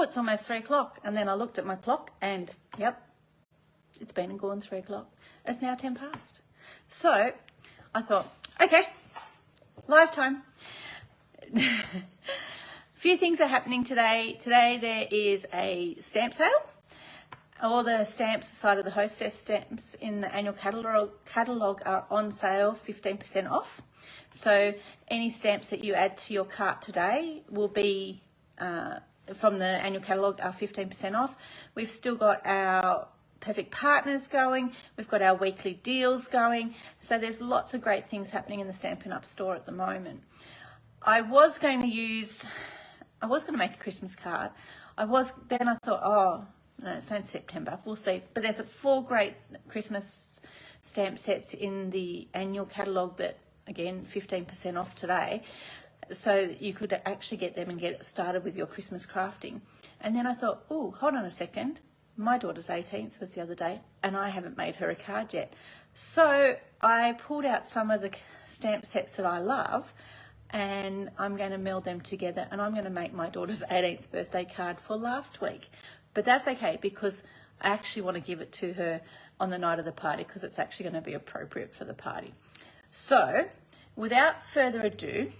it's almost 3 o'clock. And then I looked at my clock and, yep, it's been and gone 3 o'clock. It's now 10 past. So I thought, okay, live time. A few things are happening today. Today there is a stamp sale. All the stamps, side of the hostess stamps in the annual catalogue are on sale, 15% off. So any stamps that you add to your cart today will be from the annual catalogue are 15% off. We've still got our perfect partners going. We've got our weekly deals going. So there's lots of great things happening in the Stampin' Up store at the moment. I was going to make a Christmas card. Then I thought, oh, no, it's in September. We'll see. But there's 4 great Christmas stamp sets in the annual catalogue that, again, 15% off today. So you could actually get them and get it started with your Christmas crafting. And then I thought, oh, hold on a second. My daughter's 18th was the other day, and I haven't made her a card yet. So I pulled out some of the stamp sets that I love, and I'm going to meld them together, and I'm going to make my daughter's 18th birthday card for last week. But that's okay, because I actually want to give it to her on the night of the party, because it's actually going to be appropriate for the party. So without further ado,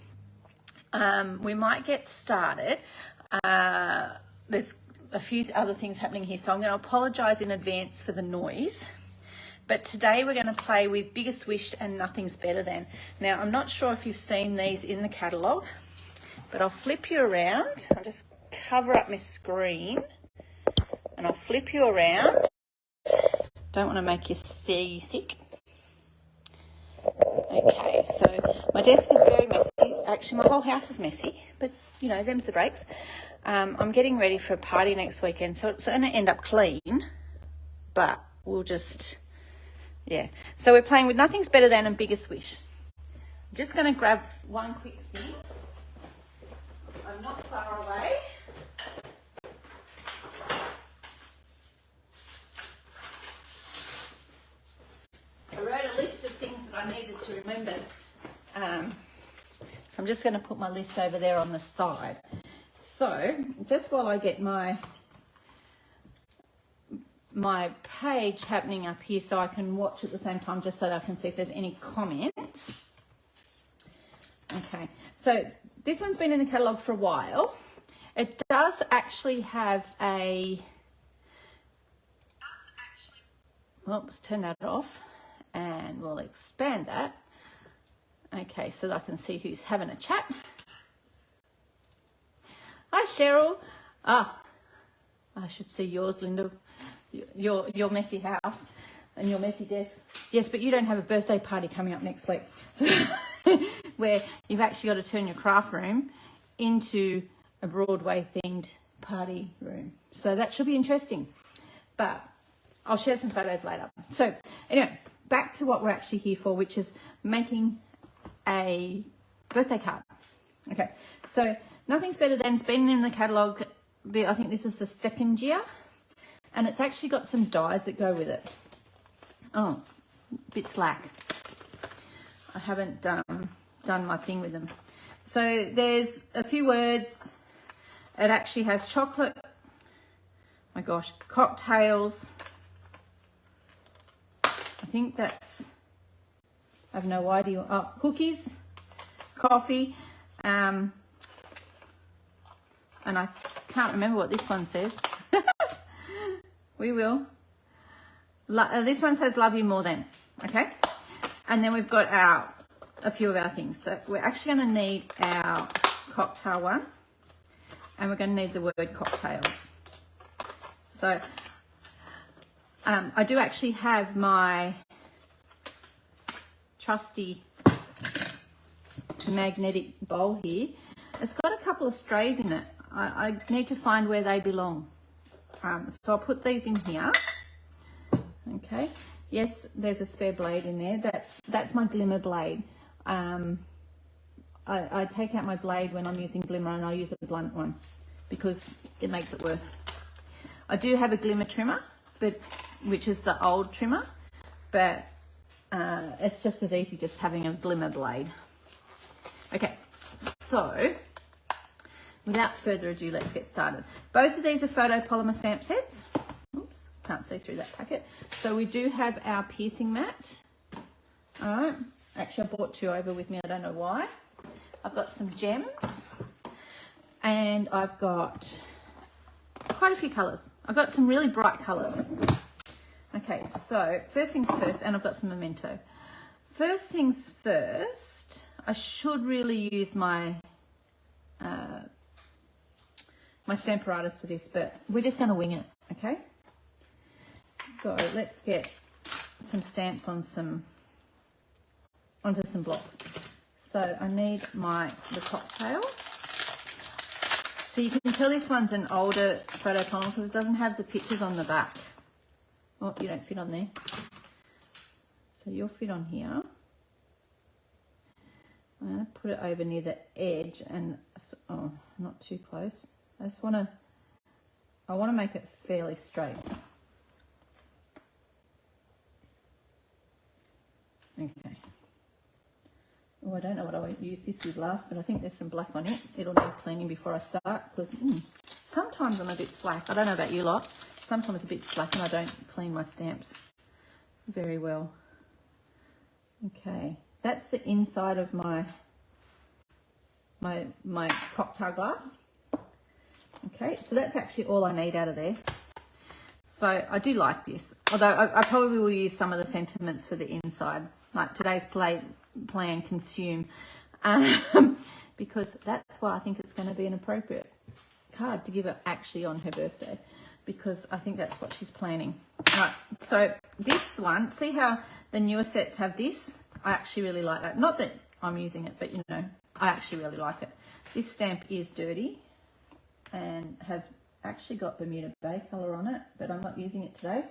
we might get started. There's a few other things happening here, so I'm going to apologise in advance for the noise. But today we're going to play with Biggest Wish and Nothing's Better Than. Now, I'm not sure if you've seen these in the catalogue, but I'll flip you around. I'll just cover up my screen and I'll flip you around. Don't want to make you seasick. Okay, so my desk is very messy. Actually, my whole house is messy, but you know, them's the breaks. I'm getting ready for a party next weekend, so it's going to end up clean, but we'll just, yeah. So we're playing with Nothing's Better Than and Biggest Wish. I'm just going to grab one quick thing. I'm not far away. I wrote a list of things that I needed to remember. So I'm just going to put my list over there on the side. So just while I get my page happening up here so I can watch at the same time, just so that I can see if there's any comments. Okay, so this one's been in the catalogue for a while. It does actually have a... Oops, turn that off. And we'll expand that. Okay, so that I can see who's having a chat. Hi, Cheryl. Ah, I should see yours, Linda. Your messy house and your messy desk. Yes, but you don't have a birthday party coming up next week where you've actually got to turn your craft room into a Broadway-themed party room. So that should be interesting. But I'll share some photos later. So anyway, back to what we're actually here for, which is making a birthday card. Okay, so Nothing's Better Than's been in the catalogue. I think this is the 2nd year, and it's actually got some dies that go with it. Oh, a bit slack. I haven't done my thing with them. So there's a few words. It actually has chocolate. My gosh, cocktails. I think that's, I have no idea. Oh, cookies, coffee, and I can't remember what this one says. We will. This one says love you more than, okay? And then we've got a few of our things. So we're actually going to need our cocktail one, and we're going to need the word cocktails. So I do actually have my trusty magnetic bowl here. It's got a couple of strays in it. I need to find where they belong. So I'll put these in here. Okay. Yes, there's a spare blade in there. That's my glimmer blade. I take out my blade when I'm using glimmer, and I use a blunt one because it makes it worse. I do have a glimmer trimmer, which is the old trimmer, but it's just as easy just having a glimmer blade. Okay, so without further ado, let's get started. Both of these are photopolymer stamp sets. Oops, can't see through that packet. So we do have our piercing mat. All right, actually I brought two over with me, I don't know why. I've got some gems and I've got quite a few colours. I've got some really bright colours. Okay, so first things first, and I've got some memento. First things first, I should really use my my Stamparatus for this, but we're just going to wing it, okay? So let's get some stamps on onto some blocks. So I need the cocktail. So you can tell this one's an older photopolymer because it doesn't have the pictures on the back. Oh, you don't fit on there. So you'll fit on here. I'm going to put it over near the edge and, oh, not too close. I want to make it fairly straight. Okay. Oh, I don't know what I'll use this with last, but I think there's some black on it. It'll need cleaning before I start because sometimes I'm a bit slack. I don't know about you lot. Sometimes a bit slack and I don't clean my stamps very well. Okay, that's the inside of my cocktail glass. Okay, so that's actually all I need out of there. So I do like this, although I probably will use some of the sentiments for the inside, like today's play and consume, because that's why I think it's going to be an appropriate card to give her actually on her birthday, because I think that's what she's planning. All right, so this one, see how the newer sets have this? I actually really like that. Not that I'm using it, but you know, I actually really like it. This stamp is dirty and has actually got Bermuda Bay colour on it, but I'm not using it today.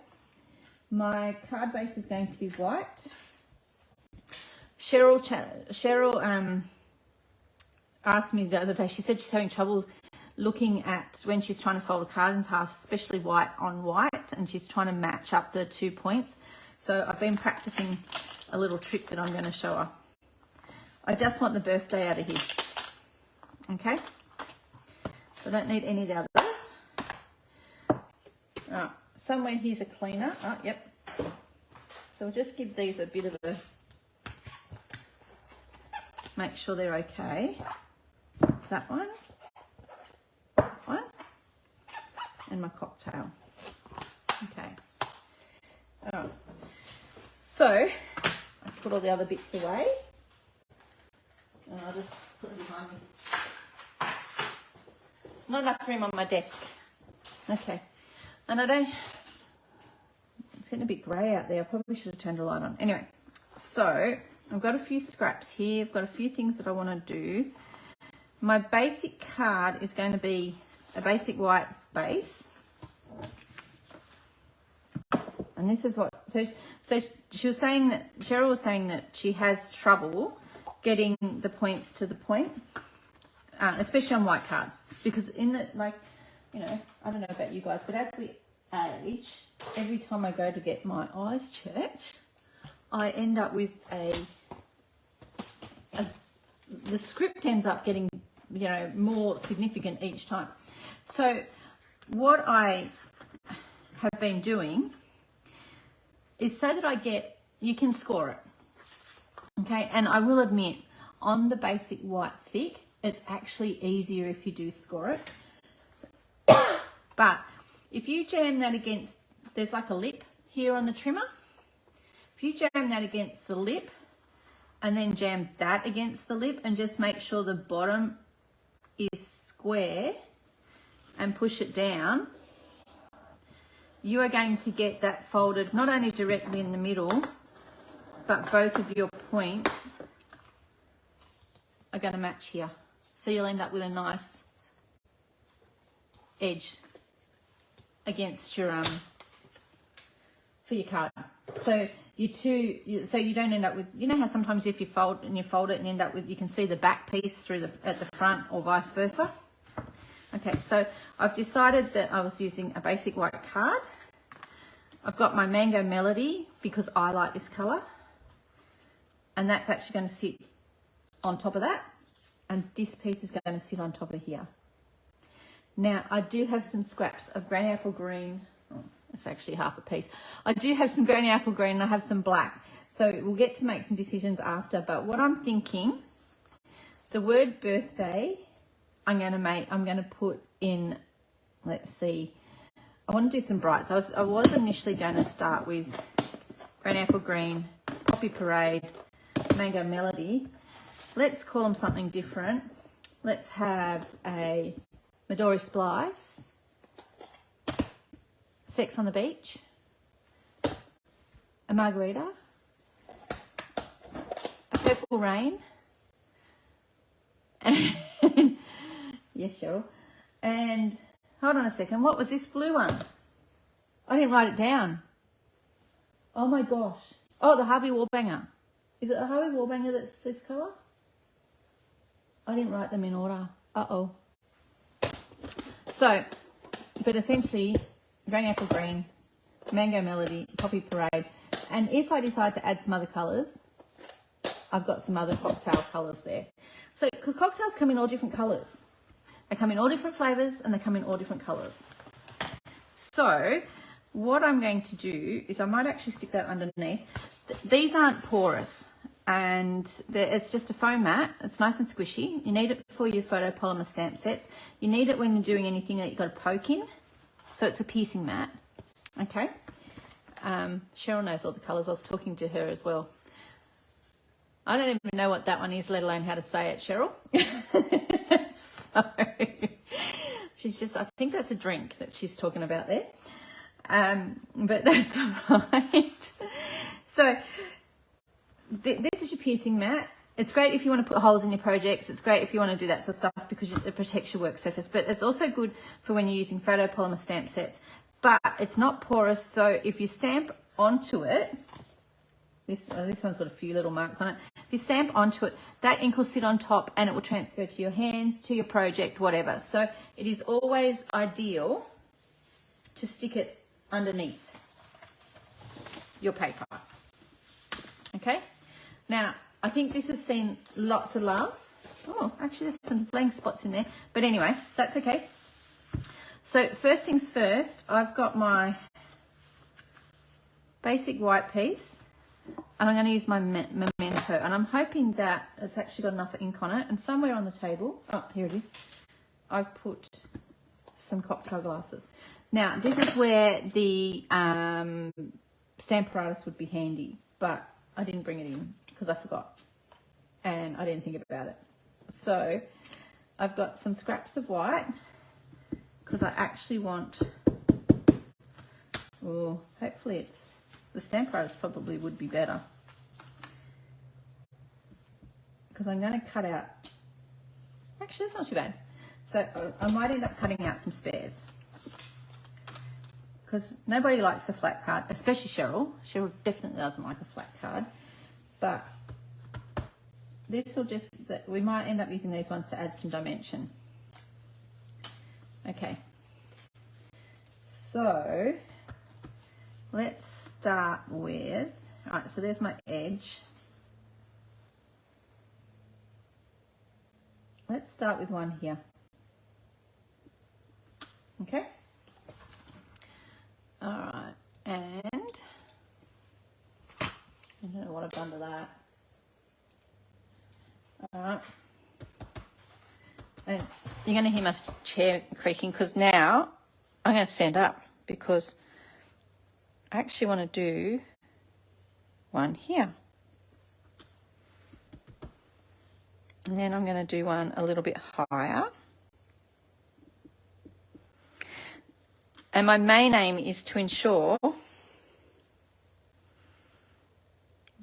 My card base is going to be white. Cheryl asked me the other day, she said she's having trouble looking at when she's trying to fold a card in half, especially white on white, and she's trying to match up the 2 points. So I've been practicing a little trick that I'm going to show her. I just want the birthday out of here. Okay? So I don't need any of the others. Right, somewhere here's a cleaner. Oh, yep. So we'll just give these a bit of a, make sure they're okay. That one, and my cocktail. Okay. All right. So I put all the other bits away, and I'll just put them behind me. It's not enough room on my desk. Okay, and it's getting a bit grey out there. I probably should have turned the light on. Anyway, so I've got a few scraps here. I've got a few things that I want to do. My basic card is going to be a basic white base. And this is what, so she was saying that, Cheryl was saying that she has trouble getting the points to the point, especially on white cards, because in the, like, you know, I don't know about you guys, but as we age, every time I go to get my eyes checked, I end up with the script ends up getting, you know, more significant each time. So what I have been doing is so that you can score it. Okay, and I will admit, on the basic white thick, it's actually easier if you do score it. But if you jam that against, there's like a lip here on the trimmer. If you jam that against the lip and then jam that against the lip and just make sure the bottom is square and push it down, you are going to get that folded not only directly in the middle, but both of your points are going to match here. So you'll end up with a nice edge against your for your card. So so you don't end up with, you know how sometimes if you fold it and you end up with, you can see the back piece through at the front or vice versa. Okay, so I've decided that I was using a basic white card. I've got my Mango Melody because I like this colour, and that's actually going to sit on top of that, and this piece is going to sit on top of here. Now, I do have some scraps of granny apple green. Oh, it's actually half a piece. I do have some granny apple green and I have some black. So we'll get to make some decisions after. But what I'm thinking, the word birthday, I'm going to put in, let's see, I want to do some brights. I was initially going to start with granny apple green, poppy parade, mango melody. Let's call them something different. Let's have a Midori Splice, Sex on the Beach, a Margarita, a Purple Rain, and yes, Cheryl. And hold on a second, what was this blue one? I didn't write it down. Oh my gosh. Oh, the Harvey Wallbanger. Is it a Harvey Wallbanger that's this colour? I didn't write them in order. Uh-oh. So, but essentially, granny apple green, mango melody, poppy parade, and if I decide to add some other colours, I've got some other cocktail colours there. So, because cocktails come in all different colours. They come in all different flavours and they come in all different colours. So, what I'm going to do is I might actually stick that underneath. These aren't porous. And it's just a foam mat. It's nice and squishy. You need it for your photopolymer stamp sets. You need it when you're doing anything that you've got to poke in. So it's a piercing mat. Okay. Cheryl knows all the colours. I was talking to her as well. I don't even know what that one is, let alone how to say it, Cheryl. So she's just, I think that's a drink that she's talking about there. But that's all right. So this is your piercing mat. It's great if you want to put holes in your projects. It's great if you want to do that sort of stuff because it protects your work surface. But it's also good for when you're using photopolymer stamp sets. But it's not porous, so if you stamp onto it, this one's got a few little marks on it. If you stamp onto it, that ink will sit on top and it will transfer to your hands, to your project, whatever. So it is always ideal to stick it underneath your paper. Okay? Now, I think this has seen lots of love. Oh, actually, there's some blank spots in there. But anyway, that's okay. So, first things first, I've got my basic white piece. And I'm going to use my Memento. And I'm hoping that it's actually got enough ink on it. And somewhere on the table, oh, here it is, I've put some cocktail glasses. Now, this is where the stamp apparatus would be handy. But I didn't bring it in because I forgot and I didn't think about it. So I've got some scraps of white because I actually want, oh, hopefully it's, the stamp apparatus probably would be better because I'm going to cut out, actually that's not too bad. So I might end up cutting out some spares because nobody likes a flat card, especially Cheryl. Cheryl definitely doesn't like a flat card. But this will just, we might end up using these ones to add some dimension. Okay. So let's start with, all right, so there's my edge. Let's start with one here. Okay. All right, and I don't know what I've done to that. All right. And you're going to hear my chair creaking because now I'm going to stand up because I actually want to do one here. And then I'm going to do one a little bit higher. And my main aim is to ensure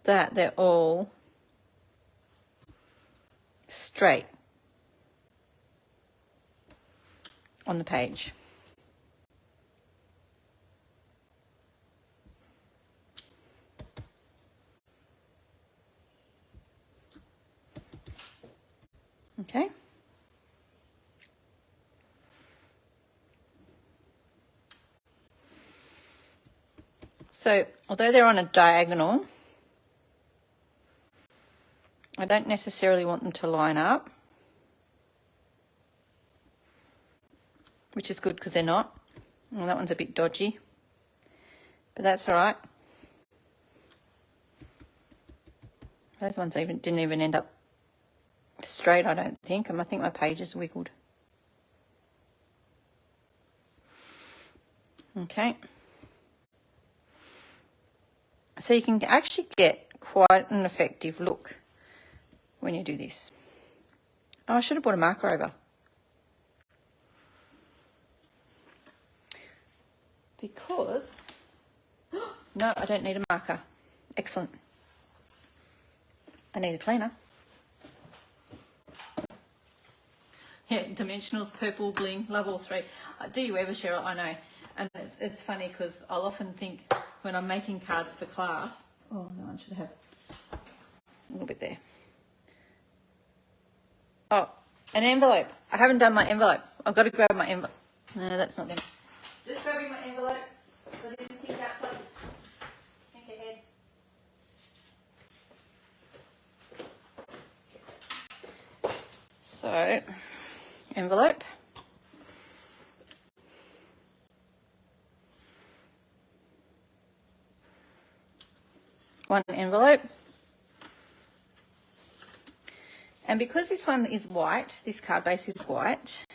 that they're all straight on the page. Okay. So, although they're on a diagonal, I don't necessarily want them to line up. which is good because they're not. Well, that one's a bit dodgy, but that's all right. Those ones didn't even end up straight, I don't think. I think my page is wiggled. Okay. So you can actually get quite an effective look when you do this. Oh, I should have brought a marker over. Because, no, I don't need a marker. Excellent. I need a cleaner. Yeah, Dimensionals, Purple, Bling, love all three. Do you ever, Cheryl? I know. And it's funny because I'll often think when I'm making cards for class, oh no, I should have a little bit there. Oh, an envelope. I haven't done my envelope. I've got to grab my envelope. No, that's not them. Just grabbing my envelope so I didn't think outside. Think ahead. So, envelope. One envelope. And because this one is white, this card base is white,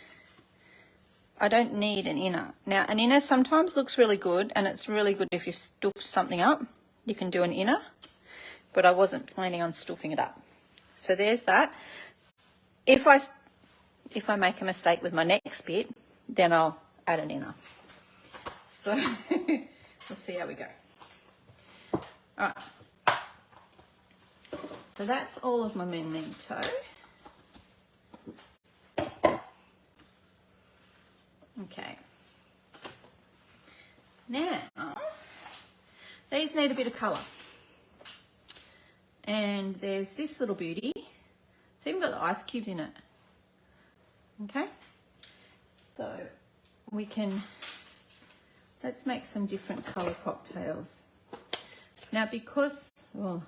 I don't need an inner. Now, an inner sometimes looks really good, and it's really good if you stuff something up. You can do an inner, but I wasn't planning on stuffing it up. So there's that. If I make a mistake with my next bit, then I'll add an inner. So we'll see how we go. All right. So that's all of my memento. Okay. Now, these need a bit of colour. And there's this little beauty. It's even got the ice cubes in it. Okay. So let's make some different colour cocktails. Now, because, oh,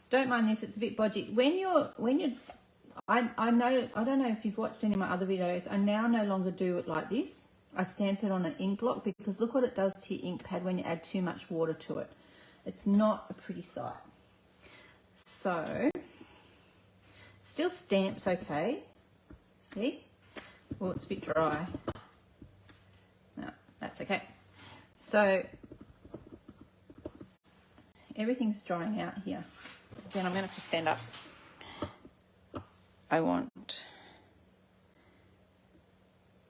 don't mind this, it's a bit bodgy. I don't know if you've watched any of my other videos, I now no longer do it like this. I stamp it on an ink block because look what it does to your ink pad when you add too much water to it. It's not a pretty sight. So, still stamps okay. See? Oh, it's a bit dry. No, that's okay. So, everything's drying out here. Then I'm going to have to stand up.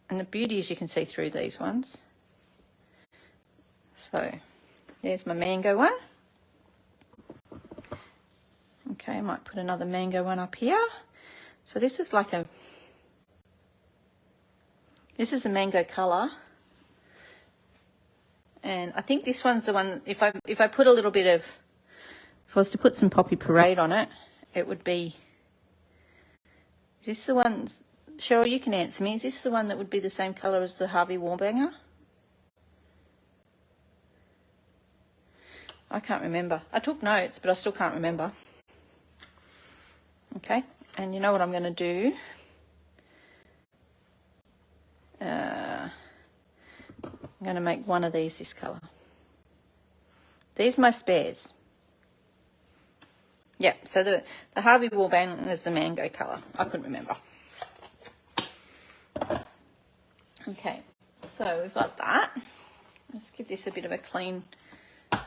And the beauty is you can see through these ones. So there's my mango one. Okay, I might put another mango one up here. So this is like a mango colour. And I think this one's the one, if I put a little bit of, if I was to put some Poppy Parade on it, it would be, is this the one, Cheryl, you can answer me, is this the one that would be the same colour as the Harvey Warbanger? I can't remember. I took notes, but I still can't remember. Okay, and you know what I'm going to do? I'm going to make one of these this colour. These are my spares. Yeah, so the Harvey Warbanger is the mango colour. I couldn't remember. Okay, so we've got that. Let's give this a bit of a clean. All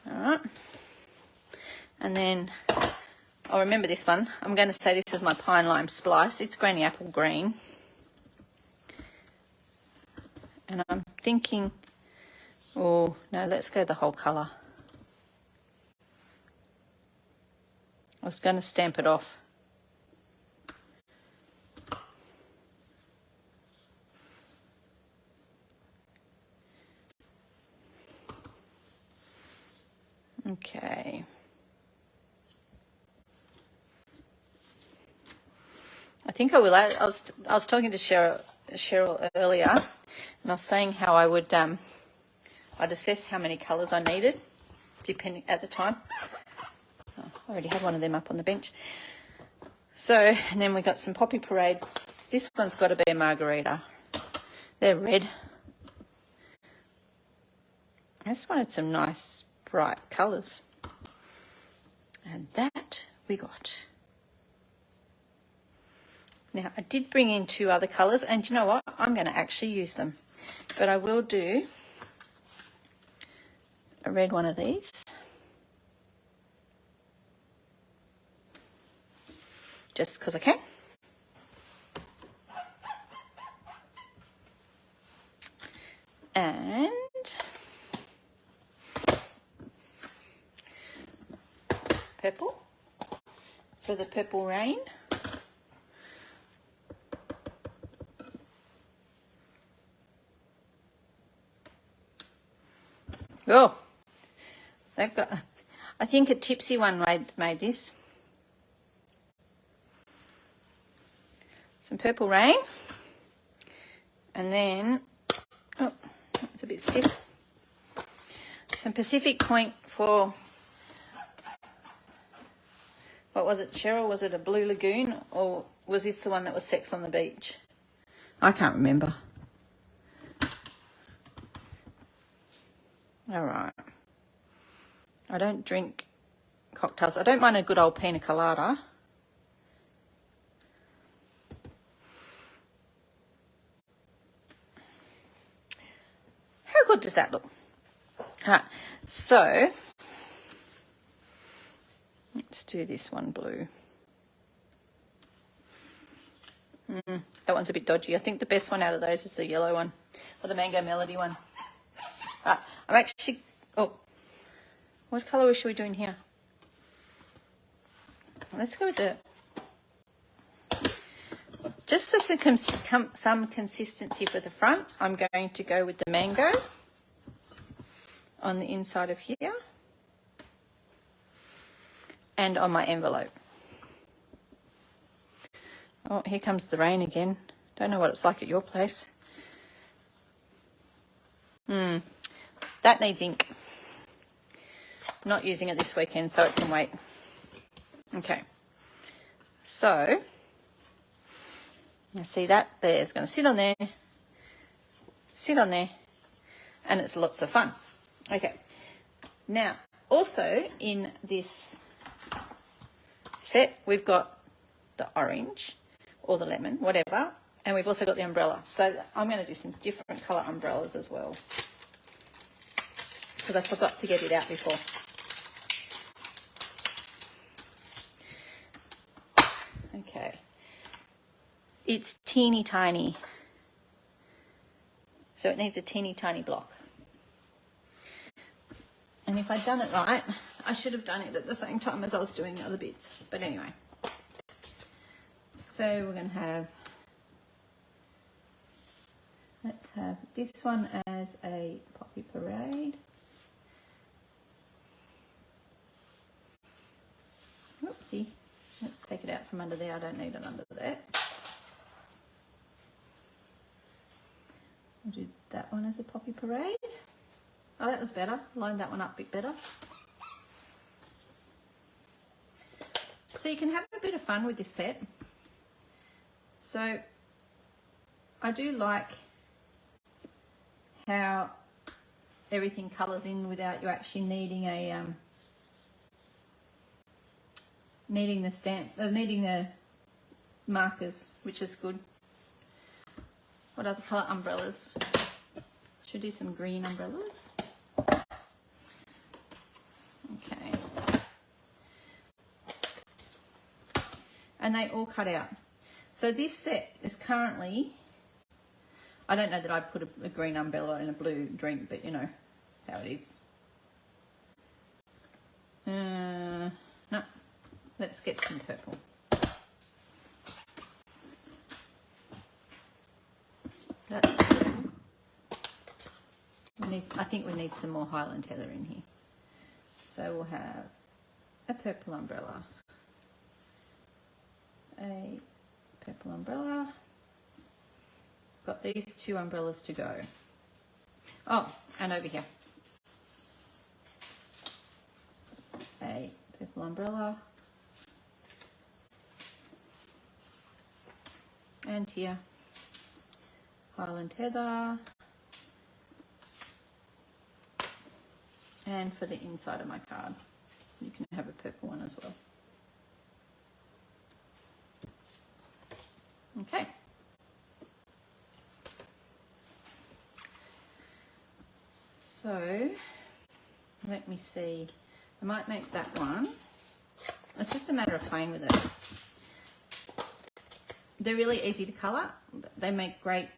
right. And then I'll remember this one. I'm going to say this is my Pine Lime Splice. It's Granny Apple Green. And I'm thinking, oh, no, let's go the whole colour. I was going to stamp it off. Okay. I think I will. I was talking to Cheryl earlier, and I was saying how I would I'd assess how many colours I needed, depending at the time. Oh, I already had one of them up on the bench. So, and then we got some Poppy Parade This one's got to be a margarita. They're red. I just wanted some nice bright colours. And that we got. Now, I did bring in 2 other colours, and you know what? I'm going to actually use them. But I will do a red one of these. Just because I can. And purple for the purple rain. Oh, they've got, I think a Tipsy one made this. Some purple rain. And then, oh, it's a bit stiff. Some Pacific Point for, what was it, Cheryl? Was it a Blue Lagoon, or was this the one that was Sex on the Beach? I can't remember. All right. I don't drink cocktails. I don't mind a good old pina colada. How good does that look? All right. So let's do this one blue. That one's a bit dodgy. I think the best one out of those is the yellow one, or the Mango Melody one. Right, I'm actually, oh, what colour should we do in here? Let's go with the, just for some consistency for the front, I'm going to go with the mango on the inside of here and on my envelope. Oh, here comes the rain again. Don't know what it's like at your place. That needs ink. I'm not using it this weekend, so it can wait. Okay. So, you see that there. It's going to sit on there, and it's lots of fun. Okay. Now, also in this set, we've got the orange or the lemon, whatever, and we've also got the umbrella. So I'm going to do some different colour umbrellas as well, because I forgot to get it out before. Okay. It's teeny tiny, so it needs a teeny tiny block. And if I'd done it right, I should have done it at the same time as I was doing the other bits. But anyway, so we're going to have, let's have this one as a poppy parade. Oopsie, let's take it out from under there. I don't need it under there. I'll do that one as a poppy parade. Oh, that was better. Line that one up a bit better. So you can have a bit of fun with this set. So I do like how everything colours in without you actually needing a needing the markers, which is good. What other colour umbrellas? Should do some green umbrellas. Okay. And they all cut out. So this set is currently, I don't know that I'd put a green umbrella in a blue drink, but you know how it is. No, let's get some purple. That's purple. I think we need some more Highland Heather in here. So we'll have a purple umbrella, a purple umbrella. Got these 2 umbrellas to go. Oh, and over here, a purple umbrella. and here, Highland Heather, and for the inside of my card, you can have a purple one as well. Okay. So, let me see. I might make that one. It's just a matter of playing with it. They're really easy to colour. They make great,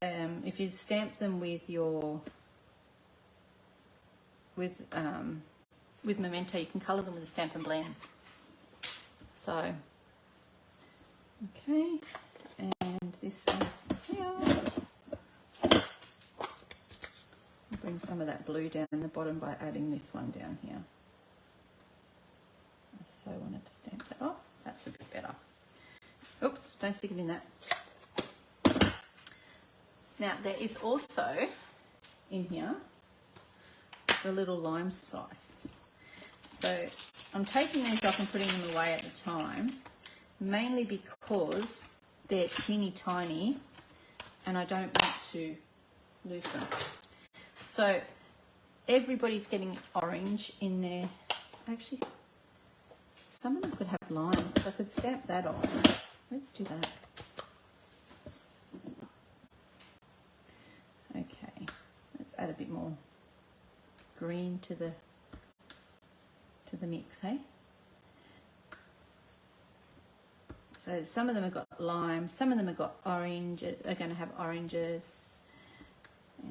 if you stamp them with your, with Memento, you can colour them with the Stampin' blends. So, okay, and this one here. I'll bring some of that blue down the bottom by adding this one down here. I so wanted to stamp that off. That's a bit better. Oops, don't stick it in that. Now, there is also in here the little lime slice. So I'm taking these off and putting them away at the time, mainly because they're teeny tiny and I don't want to lose them. So everybody's getting orange in there. Actually, some of them could have lime, so I could stamp that on. Let's do that. Okay, let's add a bit more green to the mix, hey? So some of them have got lime, some of them have got orange, are going to have oranges,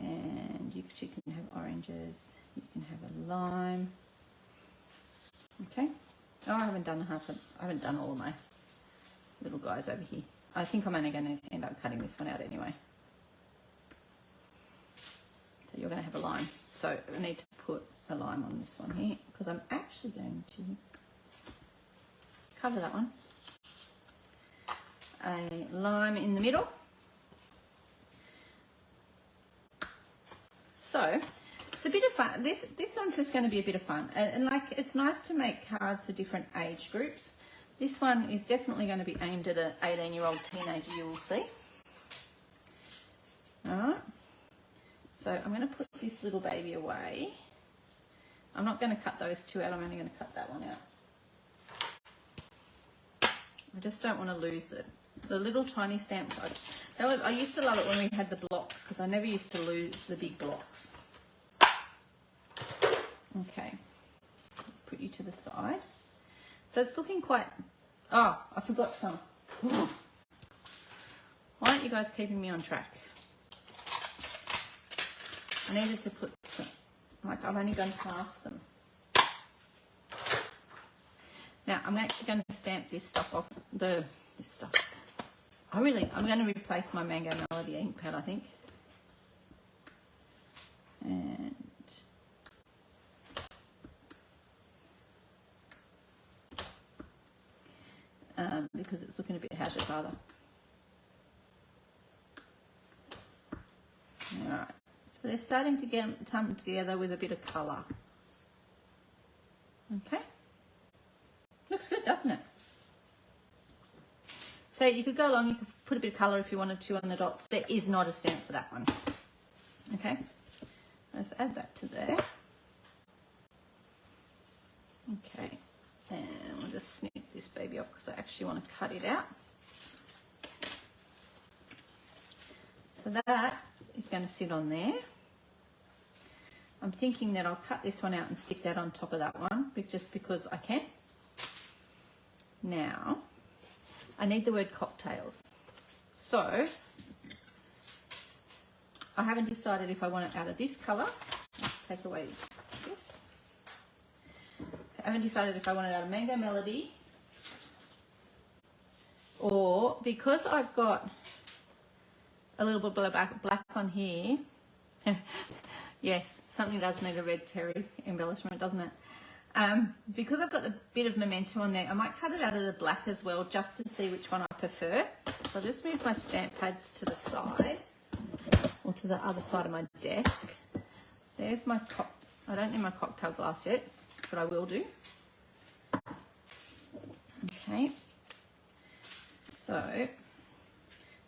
and you can have oranges, you can have a lime. Okay. Oh, I haven't done all of my little guys over here. I think I'm only going to end up cutting this one out anyway. So you're going to have a lime. So I need to put a lime on this one here because I'm actually going to cover that one. A lime in the middle. So it's a bit of fun. This one's just going to be a bit of fun, and like it's nice to make cards for different age groups. This one is definitely going to be aimed at an 18-year-old teenager, you will see. All right. So I'm going to put this little baby away. I'm not going to cut those two out. I'm only going to cut that one out. I just don't want to lose it. The little tiny stamps, I used to love it when we had the blocks because I never used to lose the big blocks. Okay, let's put you to the side. So it's looking quite, oh, I forgot some. Why aren't you guys keeping me on track? I needed to put some, like I've only done half them. Now I'm actually going to stamp this stuff off, this stuff. I'm going to replace my Mango Melody ink pad, I think. And because it's looking a bit How's Your Father. Alright, so they're starting to come together with a bit of colour. Okay, looks good, doesn't it? So you could go along, you could put a bit of colour if you wanted to on the dots. There is not a stamp for that one. Okay, let's add that to there. Okay, and we'll just snip this baby off because I actually want to cut it out. So that is going to sit on there. I'm thinking that I'll cut this one out and stick that on top of that one, just because I can. Now, I need the word cocktails. So, I haven't decided if I want it out of this colour. Let's take away this. I haven't decided if I want it out of Mango Melody, or because I've got a little bit of black on here. Yes, something does need a red cherry embellishment, doesn't it? Because I've got a bit of Memento on there, I might cut it out of the black as well, just to see which one I prefer. So I'll just move my stamp pads to the side, or to the other side of my desk. There's my I don't need my cocktail glass yet, but I will do. Okay. So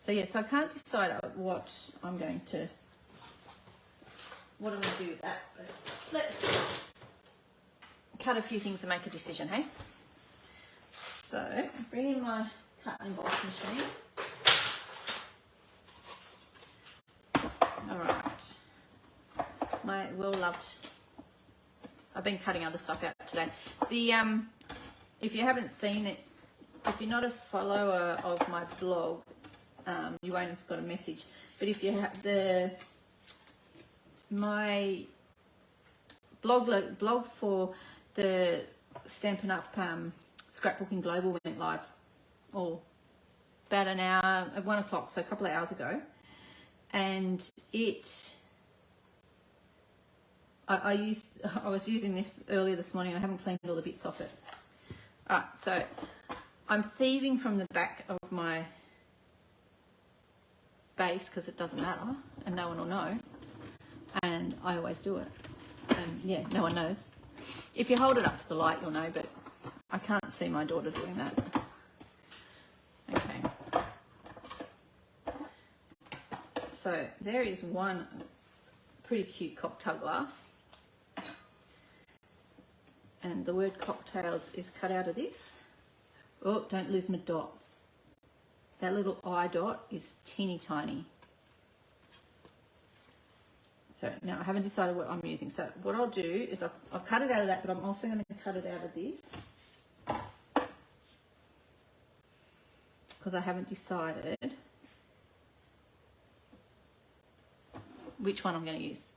So yes, I can't decide what I'm going to do with that. But let's cut a few things and make a decision, hey? So bring in my cut and emboss machine. All right, my well-loved. I've been cutting other stuff out today. The if you haven't seen it, if you're not a follower of my blog, you won't have got a message. But if you have my blog for the Stampin' Up Scrapbooking Global went live, about an hour at 1 o'clock, so a couple of hours ago, and I was using this earlier this morning and I haven't cleaned all the bits off it. Alright, so I'm thieving from the back of my base because it doesn't matter and no one will know, and I always do it, and yeah, no one knows. If you hold it up to the light you'll know, but I can't see my daughter doing that. Okay, so there is one pretty cute cocktail glass, and the word cocktails is cut out of this. Oh, don't lose my dot. That little eye dot is teeny tiny. So now I haven't decided what I'm using. So what I'll do is I've cut it out of that, but I'm also going to cut it out of this because I haven't decided which one I'm going to use.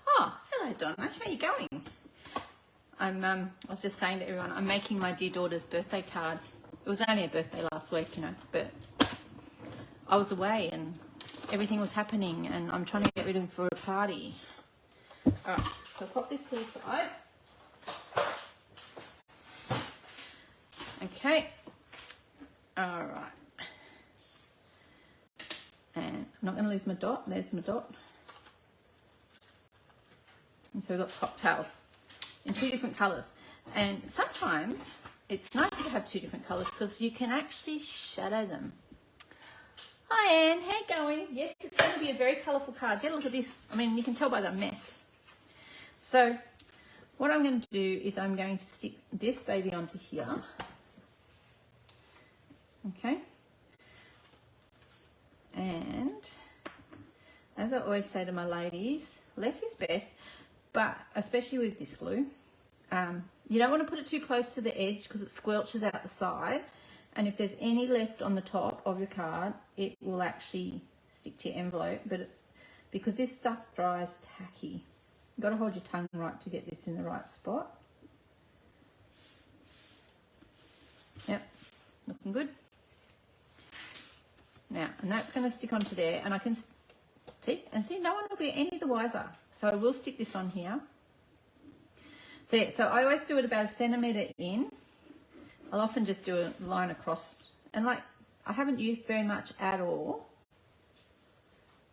Oh, hello Donna, how are you going? I was just saying to everyone, I'm making my dear daughter's birthday card. It was only a birthday last week, you know, but I was away and everything was happening and I'm trying to get ready for a party. Alright, so I'll pop this to the side. Okay. Alright. And I'm not going to lose my dot. There's my dot. And so we've got cocktails in 2 different colours. And sometimes it's nice to have 2 different colours because you can actually shadow them. Hi Anne, how you going? Yes, it's going to be a very colourful card. Get a look at this. I mean, you can tell by the mess. So what I'm going to do is I'm going to stick this baby onto here. Okay. And as I always say to my ladies, less is best, but especially with this glue, you don't want to put it too close to the edge because it squelches out the side. And if there's any left on the top of your card, it will actually stick to your envelope. But because this stuff dries tacky, you've got to hold your tongue right to get this in the right spot. Yep, looking good. Now, and that's going to stick onto there, and I can see no one will be any the wiser. So I will stick this on here. So yeah, so I always do it about 1 centimetre in. I'll often just do a line across, and like I haven't used very much at all.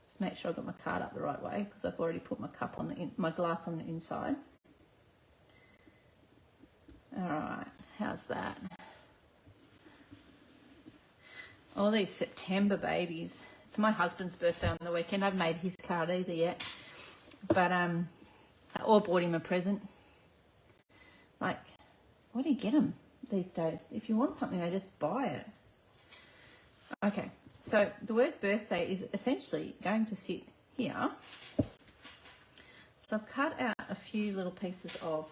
Just make sure I got my card up the right way because I've already put my cup on my glass on the inside. All right, how's that? All these September babies. It's my husband's birthday on the weekend. I haven't made his card either yet, but or bought him a present. Like, what do you get him these days? If you want something, they just buy it. Okay, so the word birthday is essentially going to sit here. So I've cut out a few little pieces of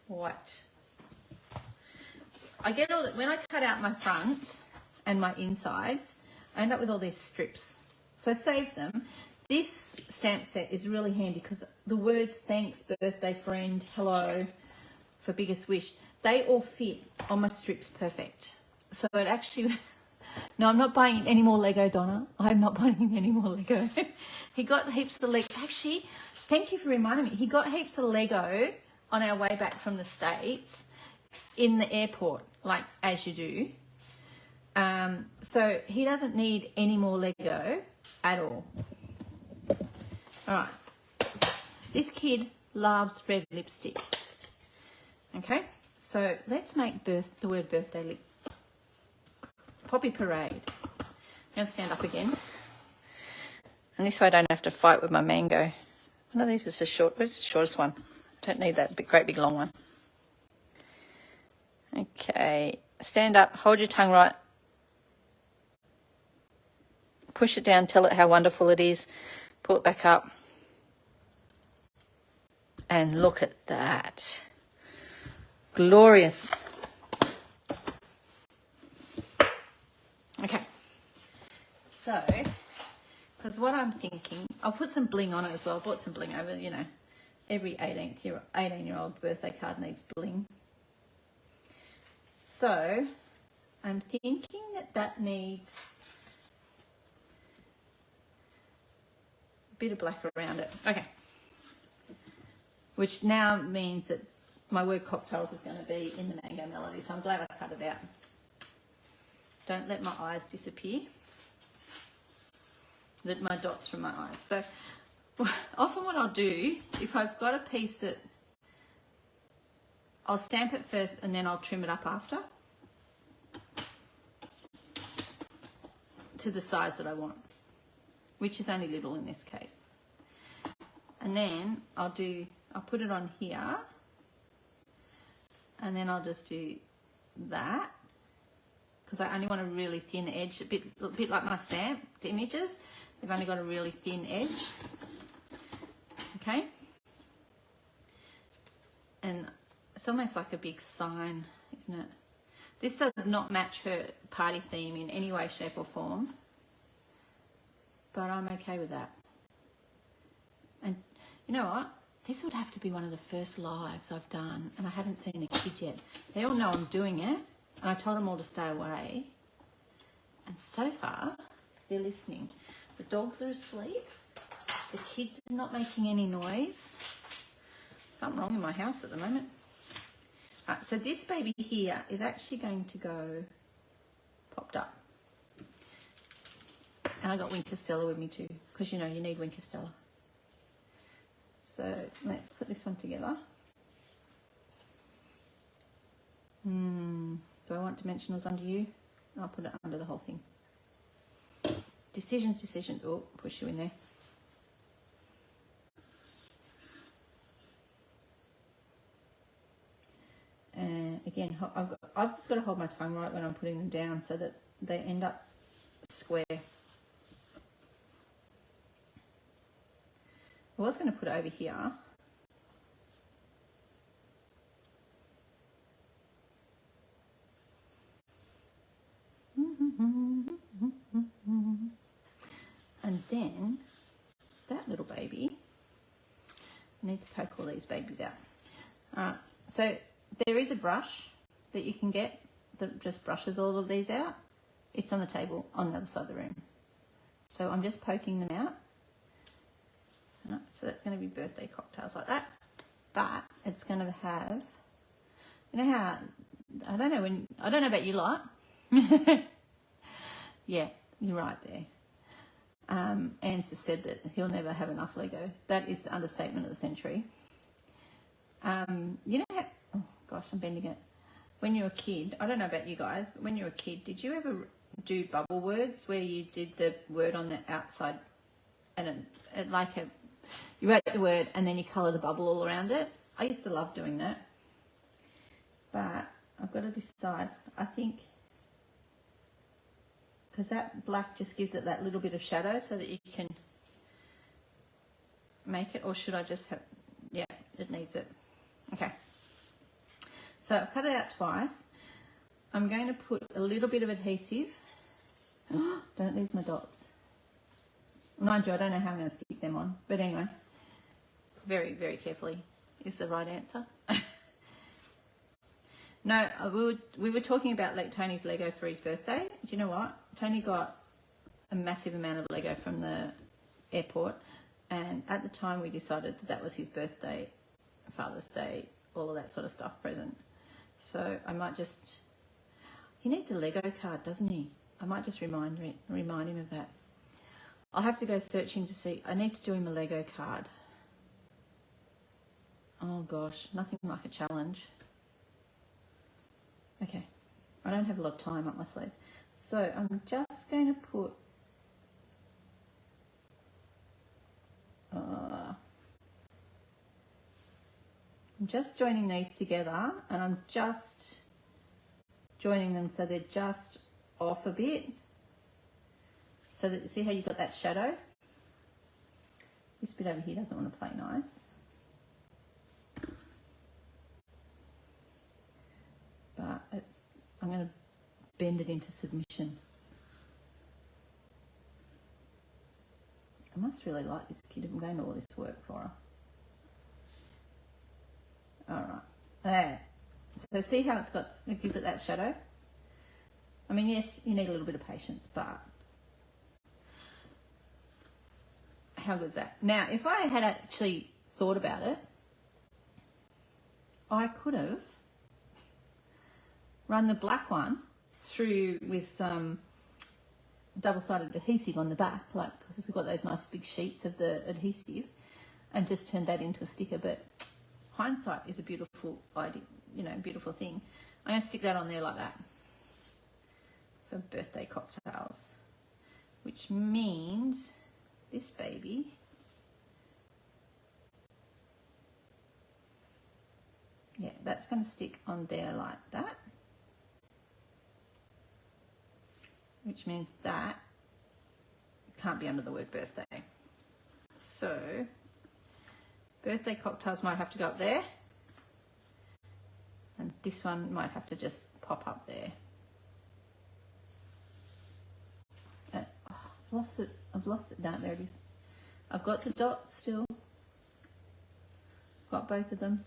white. I get all that when I cut out my fronts and my insides, I end up with all these strips. So save them. This stamp set is really handy because the words thanks, birthday, friend, hello, for biggest wish, they all fit on my strips perfect. So it actually, no, I'm not buying him any more Lego, Donna. I'm not buying him any more Lego. He got heaps of Lego. Actually, thank you for reminding me. He got heaps of Lego on our way back from the States in the airport, like as you do. So he doesn't need any more Lego at all. All right. This kid loves red lipstick. Okay, so let's make the word birthday lip. Poppy Parade. going to stand up again. And this way I don't have to fight with my mango. One of these is the short. Where's the shortest one? Don't need that great big long one. Okay, stand up, hold your tongue right. Push it down, tell it how wonderful it is. Pull it back up. And look at that. Glorious. Okay. So, because what I'm thinking, I'll put some bling on it as well. I bought some bling over, you know, every 18-year-old birthday card needs bling. So, I'm thinking that needs a bit of black around it. Okay. Which now means that my word cocktails is going to be in the mango melody. So I'm glad I cut it out. Don't let my eyes disappear. My dots from my eyes. So often what I'll do, if I've got a piece that I'll stamp it first and then I'll trim it up after to the size that I want, which is only little in this case. And then I'll put it on here and then I'll just do that because I only want a really thin edge, a bit like my stamped images. They've only got a really thin edge. Okay. And it's almost like a big sign, isn't it? This does not match her party theme in any way, shape or form. But I'm okay with that. And you know what? This would have to be one of the first lives I've done, and I haven't seen the kids yet. They all know I'm doing it, and I told them all to stay away. And so far, they're listening. The dogs are asleep. The kids are not making any noise. Something wrong in my house at the moment. So this baby here is actually going to go popped up. And I got Winker Stella with me too, because you know you need Winker Stella. So let's put this one together. Do I want dimensionals under you? I'll put it under the whole thing. Decisions. Oh, push you in there. And again, I've just got to hold my tongue right when I'm putting them down so that they end up square. I was going to put it over here. And then that little baby, I need to poke all these babies out. So there is a brush that you can get that just brushes all of these out. It's on the table on the other side of the room. So I'm just poking them out. So that's going to be birthday cocktails like that. But it's going to have, you know how, I don't know about you lot. Yeah, you're right there. Anne's just said that he'll never have enough Lego. That is the understatement of the century. You know how, oh gosh, I'm bending it. When you were a kid, I don't know about you guys, but when you were a kid, did you ever do bubble words where you did the word on the outside and you wrote the word and then you coloured a bubble all around it? I used to love doing that. But I've got to decide, I think, because that black just gives it that little bit of shadow so that you can make it, or should I just have, yeah, it needs it. Okay. So I've cut it out twice. I'm going to put a little bit of adhesive. Don't lose my dots. Mind you, I don't know how I'm going to stick them on, but anyway, very, very carefully is the right answer. No, we were talking about Tony's Lego for his birthday. Do you know what? Tony got a massive amount of Lego from the airport, and at the time we decided that was his birthday, Father's Day, all of that sort of stuff present. So I might just, he needs a Lego card, doesn't he? I might just remind him of that. I'll have to go searching to see. I need to do him a Lego card. Oh gosh, nothing like a challenge. Okay, I don't have a lot of time up my sleeve. So I'm just going to put I'm just joining these together, and I'm just joining them so they're just off a bit. So that, see how you've got that shadow? This bit over here doesn't want to play nice. But I'm going to bend it into submission. I must really like this kid if I'm going to all this work for her. All right, there. So see how it gives it that shadow? I mean, yes, you need a little bit of patience, but how good is that? Now, if I had actually thought about it, I could have run the black one through with some double-sided adhesive on the back, like, because we've got those nice big sheets of the adhesive, and just turned that into a sticker. But hindsight is a beautiful idea, you know, beautiful thing. I'm going to stick that on there like that for birthday cocktails, which means this baby that's going to stick on there like that, which means that can't be under the word birthday. So birthday cocktails might have to go up there, and this one might have to just pop up there. I've lost it. No, there it is. I've got the dots still. Got both of them.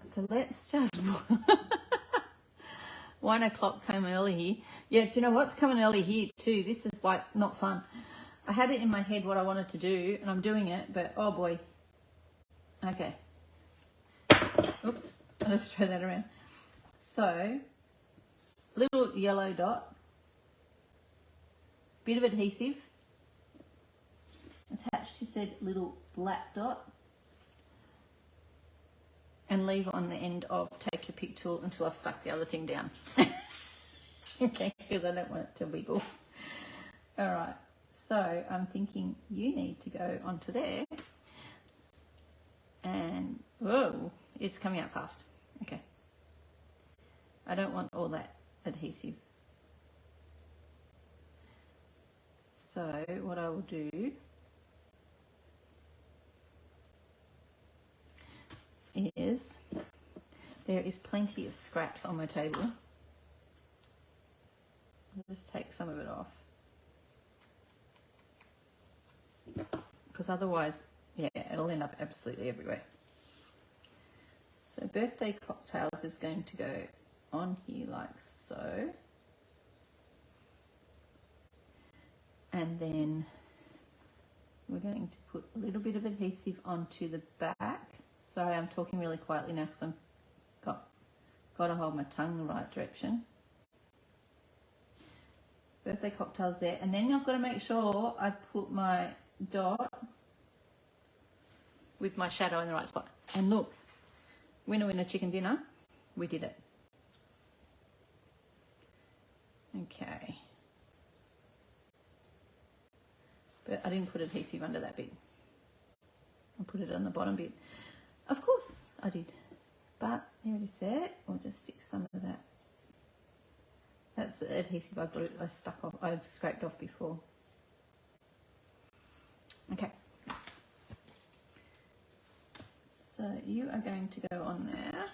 So let's just 1 o'clock came early here. Yeah, do you know what's coming early here too? This is like not fun. I had it in my head what I wanted to do, and I'm doing it, but oh boy. Okay. Oops, I'll just throw that around. So, little yellow dot, bit of adhesive, attached to said little black dot, and leave on the end of take your pick tool until I've stuck the other thing down. Okay, because I don't want it to wiggle. All right, so I'm thinking you need to go onto there, and whoa, it's coming out fast. Okay, I don't want all that adhesive. So what I will do is, there is plenty of scraps on my table. I'll just take some of it off, because otherwise, yeah, it'll end up absolutely everywhere. So birthday cocktails is going to go on here like so. And then we're going to put a little bit of adhesive onto the back. Sorry, I'm talking really quietly now because I'm got to hold my tongue the right direction. Birthday cocktails there, and then I've got to make sure I put my dot with my shadow in the right spot. And look, winner winner chicken dinner, we did it. Okay. But I didn't put adhesive under that bit. I put it on the bottom bit. Of course I did. But here it is there. We'll just stick some of that. That's the adhesive I stuck off, I scraped off before. Okay. So you are going to go on there.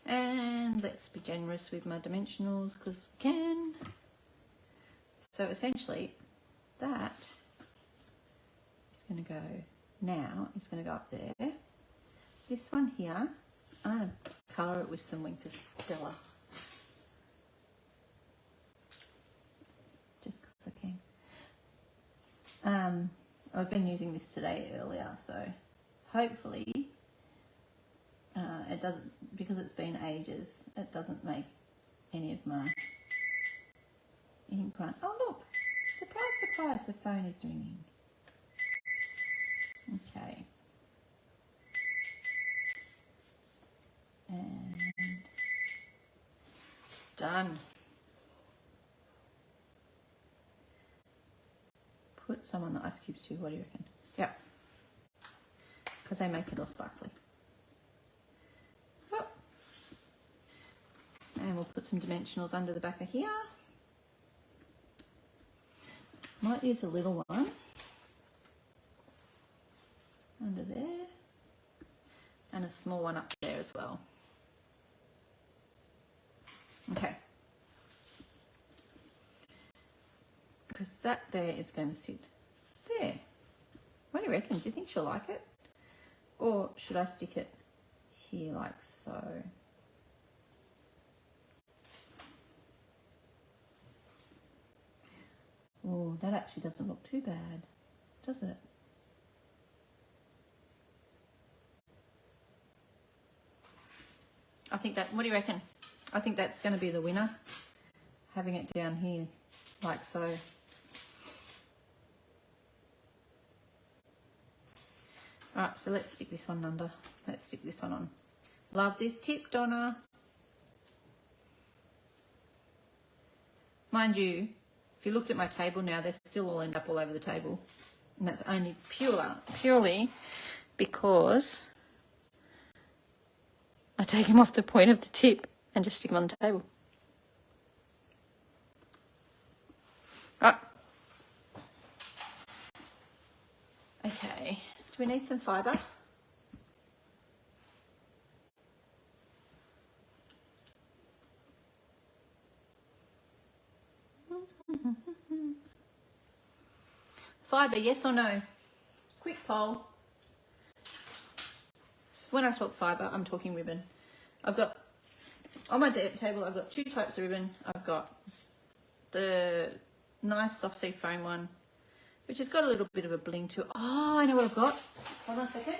And let's be generous with my dimensionals because we can. So essentially that is going to go now, it's going to go up there. This one here, I'm going to colour it with some Winker Stella. Just because I can. I've been using this today earlier, so hopefully it doesn't, because it's been ages, it doesn't make any of my ink run. Oh look, surprise, surprise, the phone is ringing. Okay. Done. Put some on the ice cubes too. What do you reckon? Yeah. Because they make it all sparkly. Oh. And we'll put some dimensionals under the back of here. Might use a little one under there and a small one up there as well. Okay. Because that there is going to sit there. What do you reckon? Do you think she'll like it? Or should I stick it here like so? Oh, that actually doesn't look too bad, does it? I think that, what do you reckon? I think that's going to be the winner, having it down here like so. All right, so let's stick this one under. Let's stick this one on. Love this tip, Donna. Mind you, if you looked at my table now, they still all end up all over the table. And that's only purely because I take them off the point of the tip and just stick them on the table. Right. Okay, do we need some fibre? Fibre, yes or no? Quick poll. When I talk fibre, I'm talking ribbon. I've got, on my table, I've got two types of ribbon. I've got the nice soft sea foam one, which has got a little bit of a bling to it. Oh, I know what I've got. Hold on a second.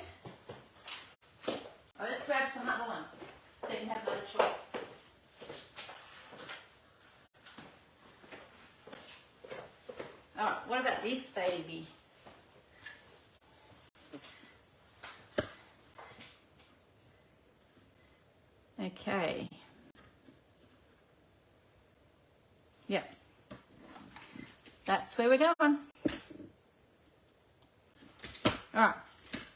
I'll just grab some other one so you can have another choice. Alright, what about this baby? Okay. Yeah. That's where we're going. Alright.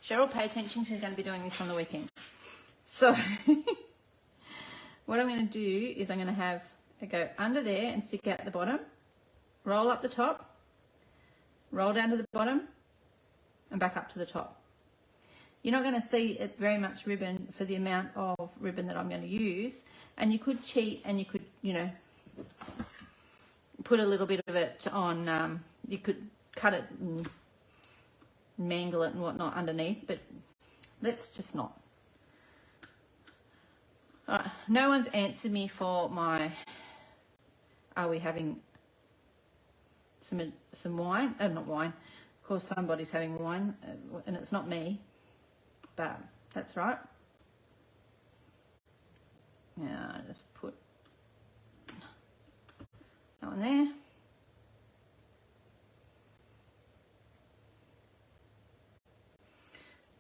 Cheryl, pay attention. She's going to be doing this on the weekend. So, what I'm going to do is I'm going to have it go under there and stick out the bottom, roll up the top, roll down to the bottom, and back up to the top. You're not going to see it very much ribbon for the amount of ribbon that I'm going to use. And you could cheat and you could, you know, put a little bit of it on, you could cut it and mangle it and whatnot underneath, but let's just not. All right, no one's answered me for my, are we having some wine? Not wine. Of course, somebody's having wine, and it's not me. But that's right. Yeah, I just put that one there.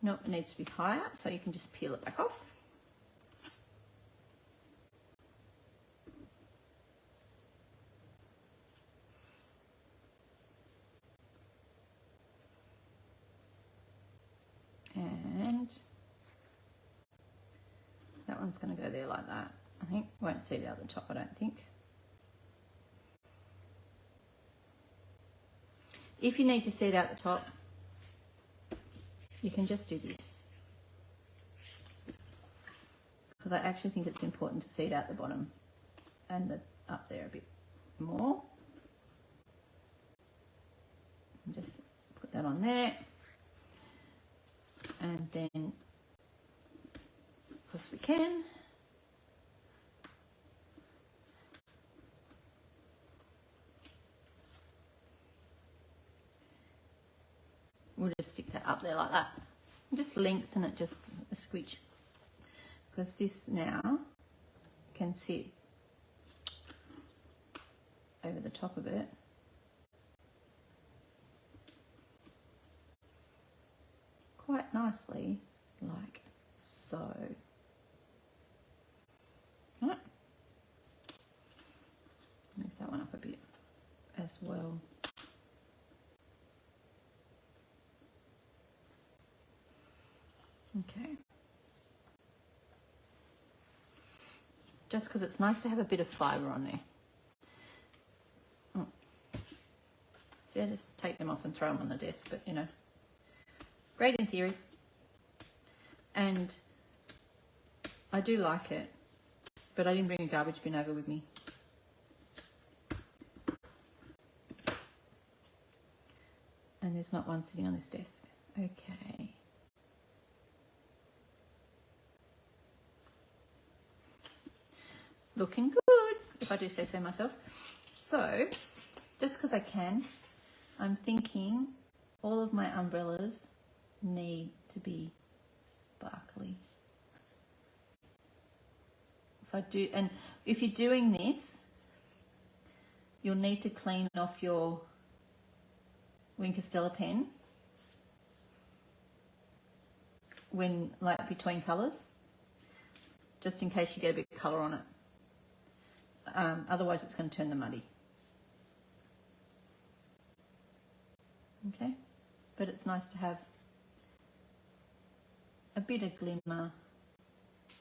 Nope, it needs to be higher, so you can just peel it back off. And that one's going to go there like that, I think. Won't see it out the top, I don't think. If you need to see it out the top, you can just do this. Because I actually think it's important to see it out the bottom and up there a bit more. And just put that on there. And then, of course we can, we'll just stick that up there like that. Just lengthen it just a squidge, because this now can sit over the top of it. Quite nicely, like so. Right. as well. Okay. Just because it's nice to have a bit of fibre on there. Oh. See, I just take them off and throw them on the desk, but you know, great in theory. And I do like it, but I didn't bring a garbage bin over with me. And there's not one sitting on this desk. Okay. Looking good, if I do say so myself. So, just because I can, I'm thinking all of my umbrellas need to be sparkly. If I do, and if you're doing this, you'll need to clean off your Wink Stella pen when, like, between colours, just in case you get a bit of colour on it. Otherwise it's going to turn them muddy. Okay, but it's nice to have a bit of glimmer,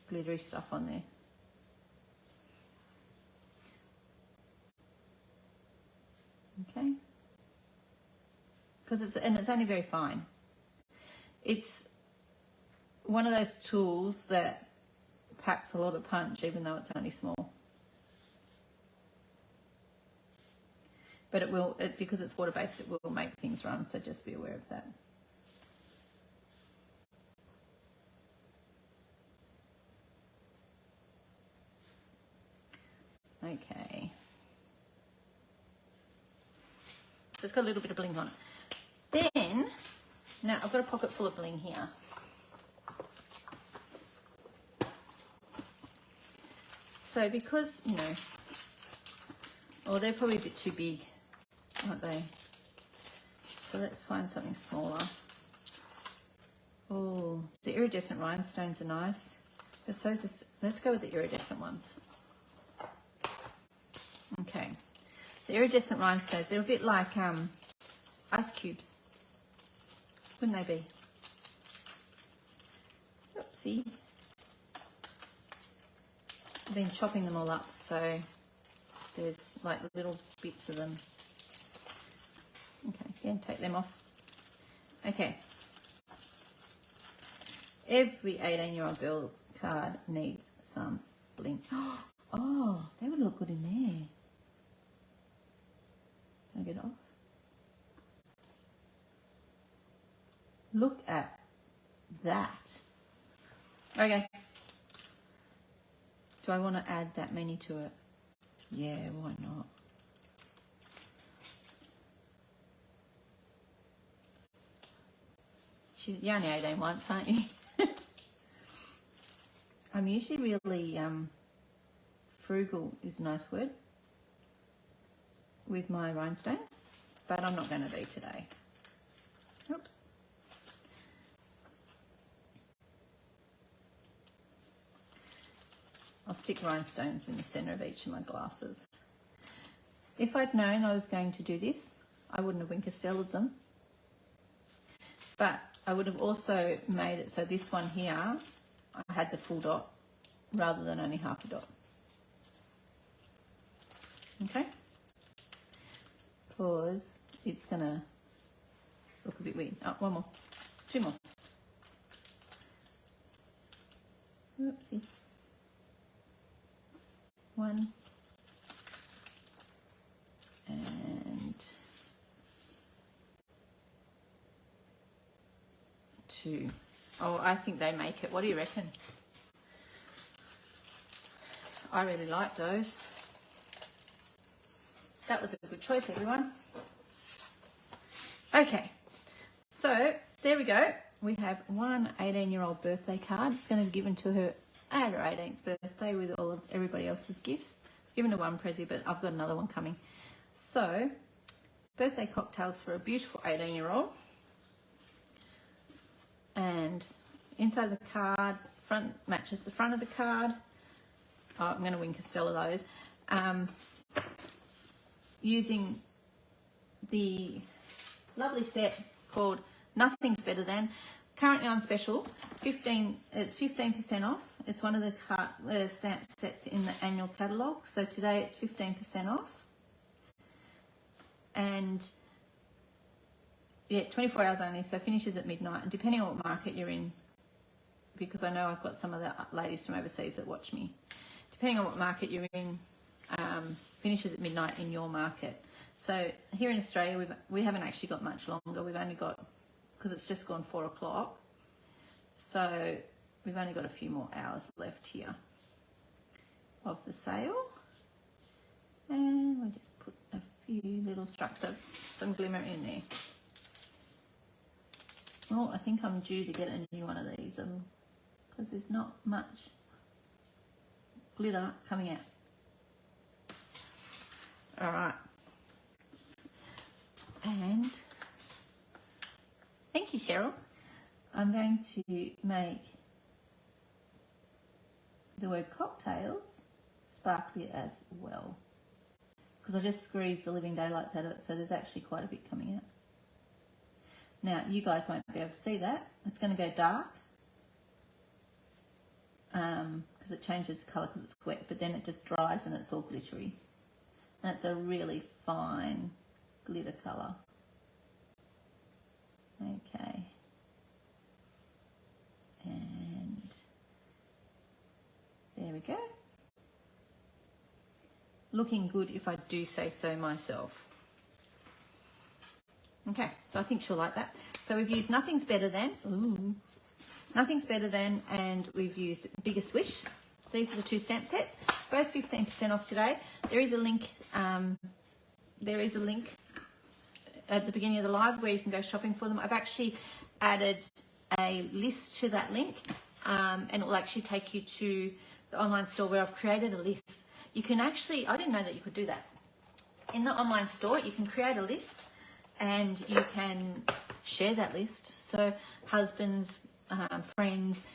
glittery stuff on there. Okay, because it's only very fine. It's one of those tools that packs a lot of punch, even though it's only small. But it will, because it's water-based, it will make things run, so just be aware of that. Okay. Just got a little bit of bling on it. Then, now I've got a pocket full of bling here. So because, you know, oh, they're probably a bit too big, aren't they? So let's find something smaller. Oh, the iridescent rhinestones are nice. So let's go with the iridescent ones. Okay, the iridescent rhinestones, they're a bit like ice cubes, wouldn't they be? Oopsie. I've been chopping them all up, so there's like little bits of them. Okay, again, take them off. Okay. Every 18-year-old girl's card needs some bling. Oh, they would look good in there. Can I get it off? Look at that. Okay. Do I want to add that many to it? Yeah, why not? You're only 18 once, aren't you? I'm usually really frugal is a nice word with my rhinestones, but I'm not going to be today. Oops. I'll stick rhinestones in the centre of each of my glasses. If I'd known I was going to do this, I wouldn't have Wink Stella'd them. But I would have also made it so this one here, I had the full dot rather than only half a dot. Okay? Because it's going to look a bit weird. Oh, one more. Two more. Oopsie. One. And two. Oh, I think they make it. What do you reckon? I really like those. That was a good choice, everyone. Okay, so there we go. We have one 18-year-old birthday card. It's going to be given to her at her 18th birthday with all of everybody else's gifts. Given her one Prezi, but I've got another one coming. So, birthday cocktails for a beautiful 18-year-old. And inside of the card, front matches the front of the card. Oh, I'm going to Wink Stella those. Using the lovely set called Nothing's Better Than. Currently on special, it's 15% off. It's one of the stamp sets in the annual catalogue. So today it's 15% off. And yeah, 24 hours only, so finishes at midnight. And depending on what market you're in, because I know I've got some of the ladies from overseas that watch me. Depending on what market you're in, finishes at midnight in your market. So here in Australia, we haven't actually got much longer. We've only got, because it's just gone 4 o'clock. So we've only got a few more hours left here of the sale. And we just put a few little stripes of some glimmer in there. Oh, I think I'm due to get a new one of these because there's not much glitter coming out. All right. And thank you, Cheryl. I'm going to make the word cocktails sparkly as well, because I just squeezed the living daylights out of it, so there's actually quite a bit coming out. Now, you guys won't be able to see that. It's going to go dark because it changes colour because it's wet, but then it just dries and it's all glittery. And it's a really fine glitter colour. Okay. And there we go. Looking good if I do say so myself. Okay, so I think she'll like that. So we've used Nothing's Better Than. Ooh. Nothing's Better Than, and we've used Biggest Wish. These are the 2 stamp sets, both 15% off today. There is a link. There is a link at the beginning of the live where you can go shopping for them. I've actually added a list to that link, and it will actually take you to the online store where I've created a list. You can actually, I didn't know that you could do that. In the online store, you can create a list and you can share that list. So husbands, friends,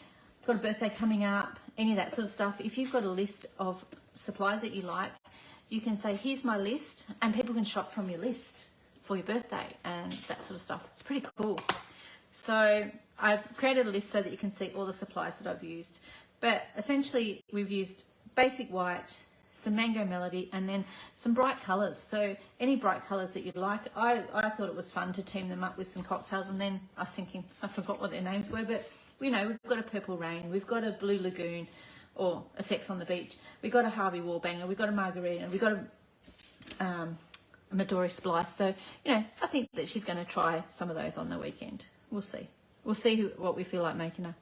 got a birthday coming up, any of that sort of stuff. If you've got a list of supplies that you like, you can say, here's my list, and people can shop from your list for your birthday and that sort of stuff. It's pretty cool. So I've created a list so that you can see all the supplies that I've used. But essentially we've used basic white, some mango melody, and then some bright colours. So any bright colours that you'd like. I thought it was fun to team them up with some cocktails, and then I was thinking, I forgot what their names were, but you know, we've got a Purple Rain, we've got a Blue Lagoon, or a Sex on the Beach, we've got a Harvey Warbanger, we've got a Margarita, we've got a Midori Splice. So, you know, I think that she's going to try some of those on the weekend. We'll see. We'll see what we feel like making her.